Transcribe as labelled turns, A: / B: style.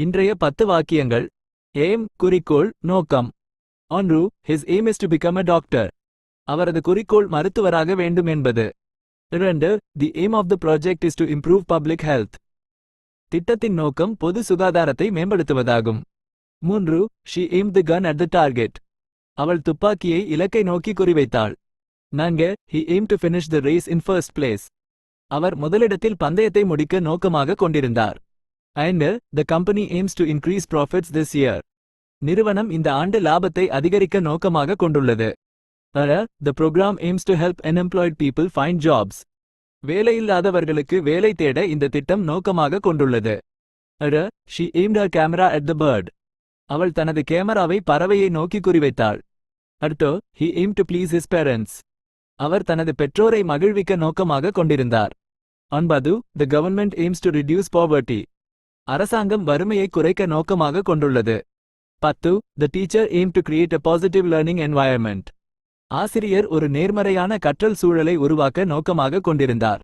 A: இன்றைய 10 வாக்கியங்கள். ஏம் குறிக்கோள், நோக்கம். ஒன்று, his aim is to become a doctor. அவரது குறிக்கோள் மருத்துவராக வேண்டும் என்பது. 2, the aim of the project is to improve public health. திட்டத்தின் நோக்கம் பொது சுகாதாரத்தை மேம்படுத்துவதாகும். 3, she aimed the gun at the target. அவள் துப்பாக்கியை இலக்கை நோக்கி குறிவைத்தாள். 4, he aimed to finish the race in first place. அவர் முதலிடத்தில் பந்தயத்தை முடிக்க நோக்கமாக கொண்டிருந்தார். 5, the company aims to increase profits this year. நிறுவனம் இந்த ஆண்டு லாபத்தை அதிகரிக்க நோக்கமாக கொண்டுள்ளது. 6, the program aims to help unemployed people find jobs. வேலையில்லாதவர்களுக்கு வேலை தேட இந்த திட்டம் நோக்கமாக கொண்டுள்ளது. 7, she aimed her camera at the bird. அவள் தனது கேமராவை பறவையை நோக்கி குறிவைத்தாள். 8, he aimed to please his parents. அவர் தனது பெற்றோரை மகிழ்விக்க நோக்கமாக கொண்டிருந்தார். 9, the government aims to reduce poverty. அரசாங்கம் வறுமையை குறைக்க நோக்கமாக கொண்டுள்ளது. 10, the teacher aimed to create a positive learning environment. ஆசிரியர் ஒரு நேர்மறையான கற்றல் சூழலை உருவாக்க நோக்கமாக கொண்டிருந்தார்.